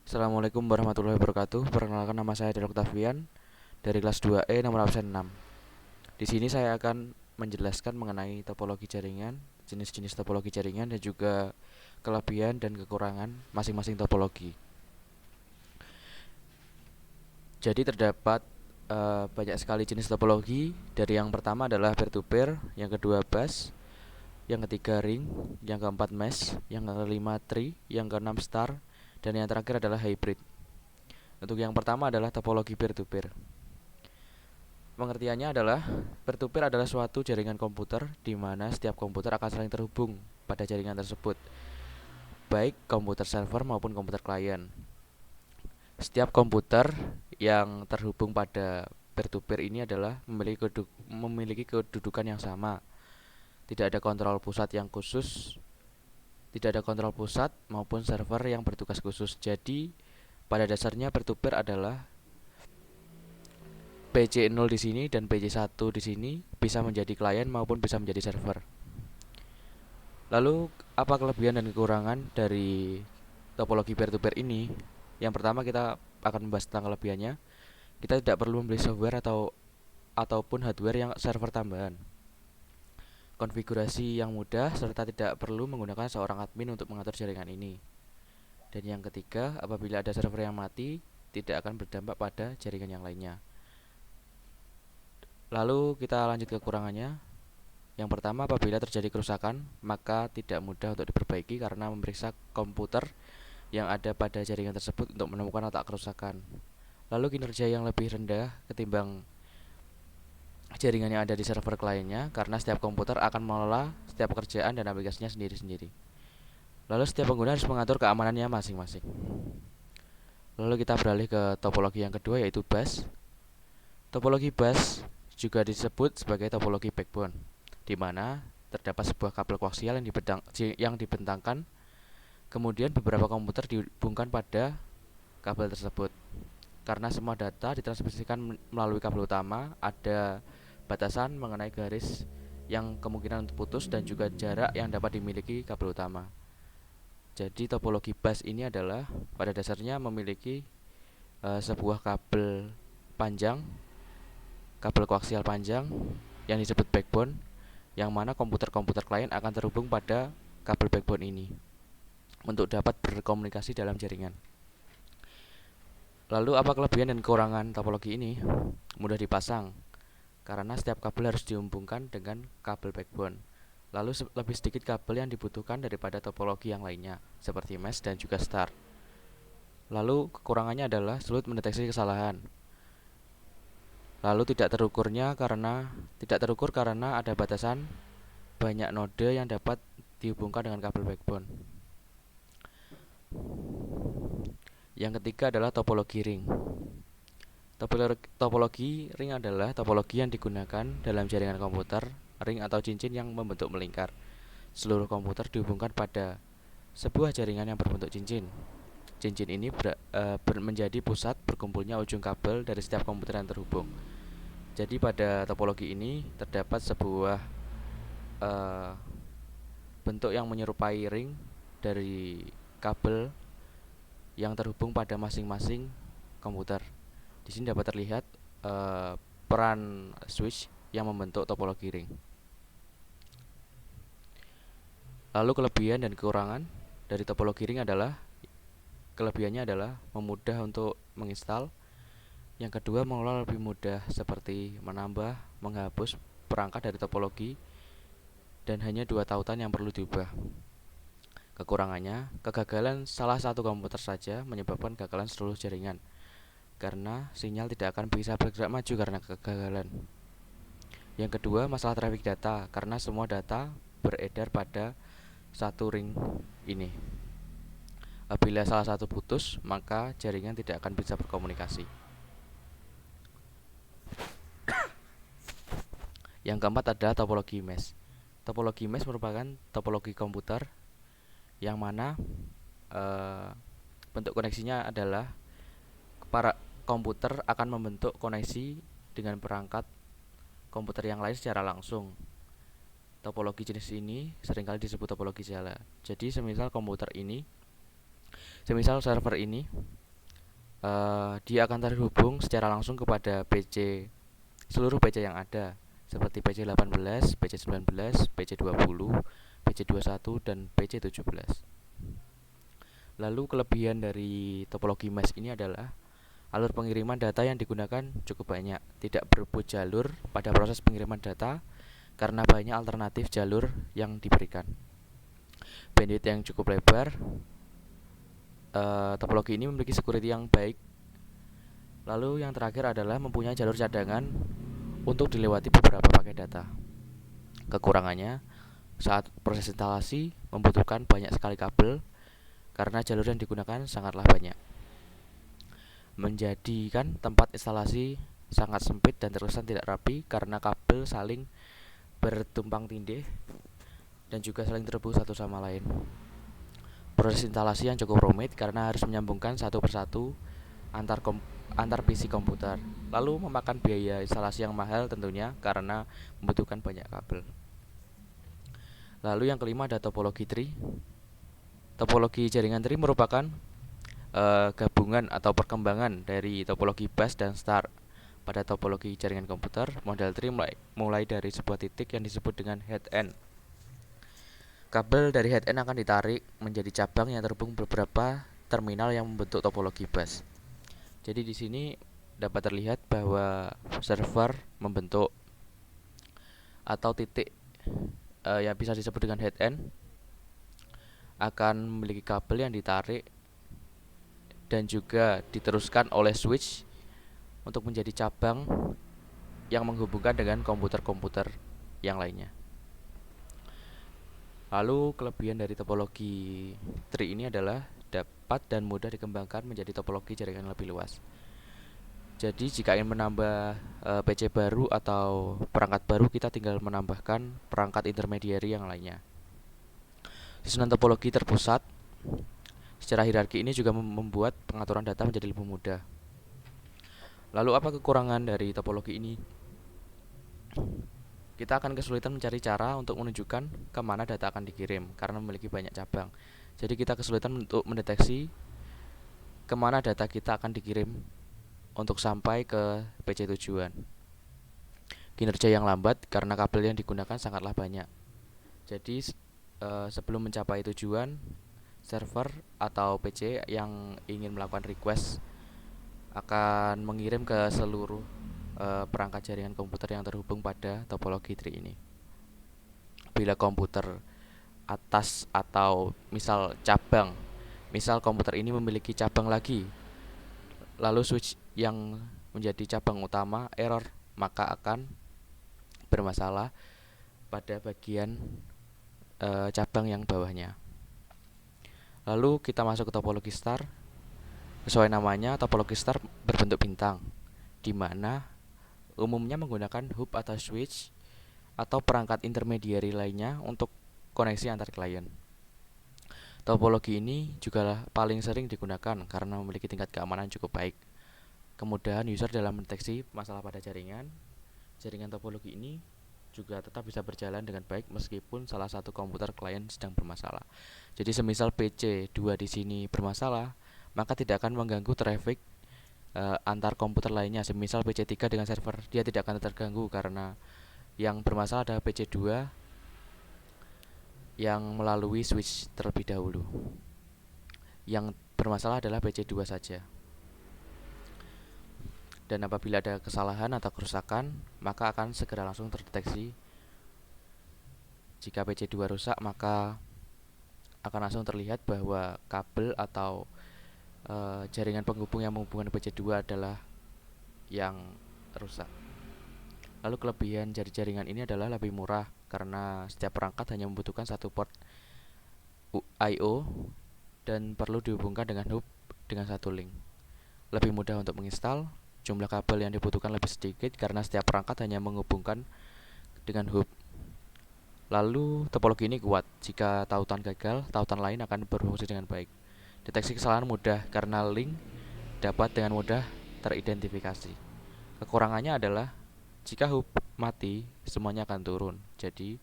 Assalamualaikum warahmatullahi wabarakatuh. Perkenalkan, nama saya Adalah Octavian dari kelas 2E nomor absen 6. Di sini saya akan menjelaskan mengenai topologi jaringan, jenis-jenis topologi jaringan dan juga kelebihan dan kekurangan masing-masing topologi. Jadi terdapat banyak sekali jenis topologi. Dari yang pertama adalah peer to peer, yang kedua bus, yang ketiga ring, yang keempat mesh, yang kelima tree, yang keenam star, dan yang terakhir adalah hybrid. Untuk yang pertama adalah topologi peer to peer. Pengertiannya adalah peer to peer adalah suatu jaringan komputer di mana setiap komputer akan saling terhubung pada jaringan tersebut, baik komputer server maupun komputer klien. Setiap komputer yang terhubung pada peer to peer ini adalah memiliki kedudukan yang sama. Tidak ada kontrol pusat yang khusus, tidak ada kontrol pusat maupun server yang bertugas khusus. Jadi, pada dasarnya peer to peer adalah PC0 di sini dan PC1 di sini bisa menjadi klien maupun bisa menjadi server. Lalu, apa kelebihan dan kekurangan dari topologi peer to peer ini? Yang pertama, kita akan membahas tentang kelebihannya. Kita tidak perlu membeli software ataupun hardware yang server tambahan. Konfigurasi yang mudah serta tidak perlu menggunakan seorang admin untuk mengatur jaringan ini. Dan yang ketiga, apabila ada server yang mati, tidak akan berdampak pada jaringan yang lainnya. Lalu kita lanjut ke kekurangannya. Yang pertama, apabila terjadi kerusakan, maka tidak mudah untuk diperbaiki karena memeriksa komputer yang ada pada jaringan tersebut untuk menemukan letak kerusakan. Lalu kinerja yang lebih rendah ketimbang jaringan yang ada di server kliennya karena setiap komputer akan mengelola setiap pekerjaan dan aplikasinya sendiri-sendiri. Lalu setiap pengguna harus mengatur keamanannya masing-masing. Lalu kita beralih ke topologi yang kedua, yaitu bus. Topologi bus juga disebut sebagai topologi backbone, di mana terdapat sebuah kabel koaksial yang dibentangkan, kemudian beberapa komputer dihubungkan pada kabel tersebut. Karena semua data ditransmisikan melalui kabel utama, ada batasan mengenai garis yang kemungkinan untuk putus dan juga jarak yang dapat dimiliki kabel utama. Jadi topologi bus ini adalah pada dasarnya memiliki sebuah kabel koaksial panjang yang disebut backbone, yang mana komputer-komputer klien akan terhubung pada kabel backbone ini untuk dapat berkomunikasi dalam jaringan. Lalu apa kelebihan dan kekurangan topologi ini? Mudah dipasang karena setiap kabel harus dihubungkan dengan kabel backbone. Lalu lebih sedikit kabel yang dibutuhkan daripada topologi yang lainnya seperti mesh dan juga star. Lalu kekurangannya adalah sulit mendeteksi kesalahan. Lalu tidak terukur karena ada batasan banyak node yang dapat dihubungkan dengan kabel backbone. Yang ketiga adalah topologi ring. Topologi ring adalah topologi yang digunakan dalam jaringan komputer, ring atau cincin yang membentuk melingkar. Seluruh komputer dihubungkan pada sebuah jaringan yang berbentuk cincin. Cincin ini menjadi pusat berkumpulnya ujung kabel dari setiap komputer yang terhubung. Jadi pada topologi ini terdapat sebuah bentuk yang menyerupai ring dari kabel yang terhubung pada masing-masing komputer. Di sini dapat terlihat peran switch yang membentuk topologi ring. Lalu kelebihan dan kekurangan dari topologi ring adalah, kelebihannya adalah memudah untuk menginstal. Yang kedua, mengelola lebih mudah seperti menambah, menghapus perangkat dari topologi dan hanya 2 tautan yang perlu diubah. Kekurangannya, kegagalan salah satu komputer saja menyebabkan kegagalan seluruh jaringan karena sinyal tidak akan bisa bergerak maju karena kegagalan. Yang kedua, masalah traffic data karena semua data beredar pada satu ring ini. Apabila salah satu putus, maka jaringan tidak akan bisa berkomunikasi. Yang keempat adalah topologi mesh. Topologi mesh merupakan topologi komputer yang mana bentuk koneksinya adalah para komputer akan membentuk koneksi dengan perangkat komputer yang lain secara langsung. Topologi jenis ini seringkali disebut topologi jala. Jadi semisal komputer ini Semisal server ini dia akan terhubung secara langsung kepada PC, seluruh PC yang ada, seperti PC 18, PC 19, PC 20, PC 21, dan PC 17. Lalu kelebihan dari topologi mesh ini adalah alur pengiriman data yang digunakan cukup banyak, tidak berebut jalur pada proses pengiriman data karena banyak alternatif jalur yang diberikan. Bandwidth yang cukup lebar, topologi ini memiliki security yang baik. Lalu yang terakhir adalah mempunyai jalur cadangan untuk dilewati beberapa paket data. Kekurangannya, saat proses instalasi membutuhkan banyak sekali kabel karena jalur yang digunakan sangatlah banyak, menjadikan tempat instalasi sangat sempit dan terkesan tidak rapi karena kabel saling bertumpang tindih dan juga saling terhubung satu sama lain. Proses instalasi yang cukup rumit karena harus menyambungkan satu persatu antar PC komputer, lalu memakan biaya instalasi yang mahal tentunya karena membutuhkan banyak kabel. Lalu yang kelima ada topologi tree. Topologi jaringan tree merupakan gabungan atau perkembangan dari topologi bus dan star. Pada topologi jaringan komputer, model tree mulai dari sebuah titik yang disebut dengan head end. Kabel dari head end akan ditarik menjadi cabang yang terhubung beberapa terminal yang membentuk topologi bus. Jadi di sini dapat terlihat bahwa server membentuk atau titik yang bisa disebut dengan head end akan memiliki kabel yang ditarik dan juga diteruskan oleh switch untuk menjadi cabang yang menghubungkan dengan komputer-komputer yang lainnya. Lalu kelebihan dari topologi tree ini adalah dapat dan mudah dikembangkan menjadi topologi jaringan yang lebih luas. Jadi jika ingin menambah PC baru atau perangkat baru, kita tinggal menambahkan perangkat intermediary yang lainnya. Susunan topologi terpusat secara hierarki ini juga membuat pengaturan data menjadi lebih mudah. Lalu apa kekurangan dari topologi ini? Kita akan kesulitan mencari cara untuk menunjukkan kemana data akan dikirim karena memiliki banyak cabang. Jadi kita kesulitan untuk mendeteksi kemana data kita akan dikirim untuk sampai ke PC tujuan. Kinerja yang lambat karena kabel yang digunakan sangatlah banyak. Jadi sebelum mencapai tujuan, server atau PC yang ingin melakukan request akan mengirim ke seluruh perangkat jaringan komputer yang terhubung pada topologi tree ini. Bila komputer atas atau misal komputer ini memiliki cabang lagi, lalu switch yang menjadi cabang utama error, maka akan bermasalah pada bagian cabang yang bawahnya. Lalu kita masuk ke topologi star. Sesuai namanya, topologi star berbentuk bintang, di mana umumnya menggunakan hub atau switch atau perangkat intermediary lainnya untuk koneksi antar klien. Topologi ini juga paling sering digunakan karena memiliki tingkat keamanan cukup baik. Kemudahan user dalam mendeteksi masalah pada jaringan. Jaringan topologi ini juga tetap bisa berjalan dengan baik meskipun salah satu komputer klien sedang bermasalah. Jadi semisal PC 2 di sini bermasalah, maka tidak akan mengganggu traffic antar komputer lainnya. Semisal PC 3 dengan server, dia tidak akan terganggu karena yang bermasalah adalah PC 2 yang melalui switch terlebih dahulu. Yang bermasalah adalah PC 2 saja. Dan apabila ada kesalahan atau kerusakan, maka akan segera langsung terdeteksi. Jika PC 2 rusak, maka akan langsung terlihat bahwa kabel atau jaringan penghubung yang menghubungkan PC 2 adalah yang rusak. Lalu kelebihan dari jaringan ini adalah lebih murah karena setiap perangkat hanya membutuhkan satu port I/O dan perlu dihubungkan dengan hub dengan satu link. Lebih mudah untuk menginstal, jumlah kabel yang dibutuhkan lebih sedikit karena setiap perangkat hanya menghubungkan dengan hub. Lalu topologi ini kuat, jika tautan gagal, tautan lain akan berfungsi dengan baik. Deteksi kesalahan mudah karena link dapat dengan mudah teridentifikasi. Kekurangannya adalah jika hub mati, semuanya akan turun. Jadi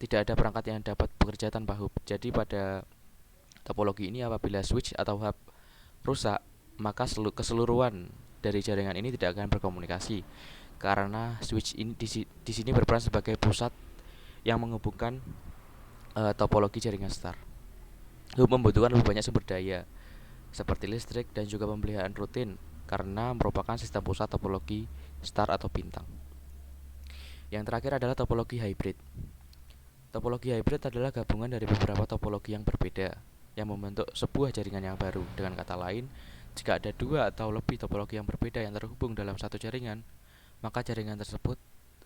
tidak ada perangkat yang dapat bekerja tanpa hub. Jadi pada Topologi ini apabila switch atau hub rusak, maka keseluruhan dari jaringan ini tidak akan berkomunikasi karena switch ini di sini berperan sebagai pusat yang menghubungkan topologi jaringan star. Hub membutuhkan lebih banyak sumber daya seperti listrik dan juga pemeliharaan rutin karena merupakan sistem pusat topologi star atau bintang. Yang terakhir adalah topologi hybrid. Topologi hybrid adalah gabungan dari beberapa topologi yang berbeda yang membentuk sebuah jaringan yang baru. Dengan kata lain, jika ada dua atau lebih topologi yang berbeda yang terhubung dalam satu jaringan, maka jaringan tersebut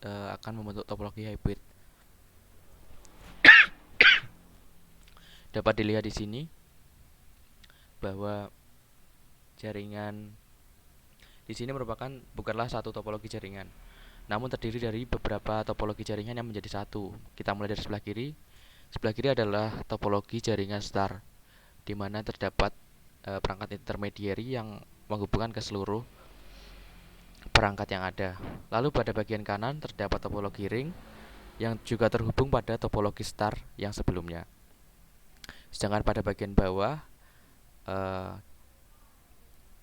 akan membentuk topologi hybrid. Dapat dilihat di sini bahwa jaringan di sini merupakan bukanlah satu topologi jaringan, namun terdiri dari beberapa topologi jaringan yang menjadi satu. Kita mulai dari sebelah kiri. Sebelah kiri adalah topologi jaringan star, di mana terdapat perangkat intermediary yang menghubungkan ke seluruh perangkat yang ada. Lalu pada bagian kanan terdapat topologi ring yang juga terhubung pada topologi star yang sebelumnya. Sedangkan pada bagian bawah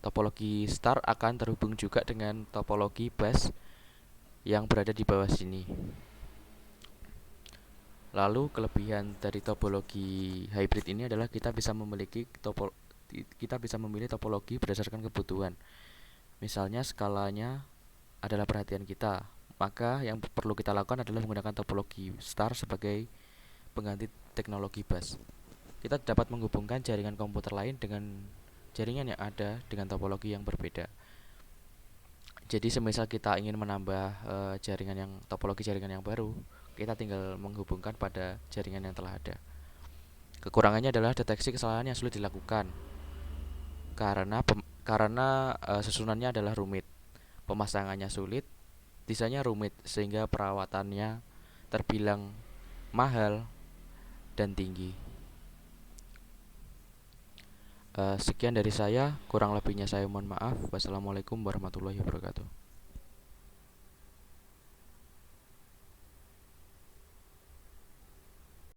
topologi star akan terhubung juga dengan topologi bus yang berada di bawah sini. Lalu kelebihan dari topologi hybrid ini adalah kita bisa memilih topologi berdasarkan kebutuhan. Misalnya skalanya adalah perhatian kita, maka yang perlu kita lakukan adalah menggunakan topologi star sebagai pengganti teknologi bus. Kita dapat menghubungkan jaringan komputer lain dengan jaringan yang ada dengan topologi yang berbeda. Jadi semisal kita ingin menambah topologi jaringan yang baru, kita tinggal menghubungkan pada jaringan yang telah ada. Kekurangannya adalah deteksi kesalahan yang sulit dilakukan karena susunannya adalah rumit, pemasangannya sulit, desainnya rumit sehingga perawatannya terbilang mahal dan tinggi. Sekian dari saya, kurang lebihnya saya mohon maaf. Wassalamualaikum warahmatullahi wabarakatuh.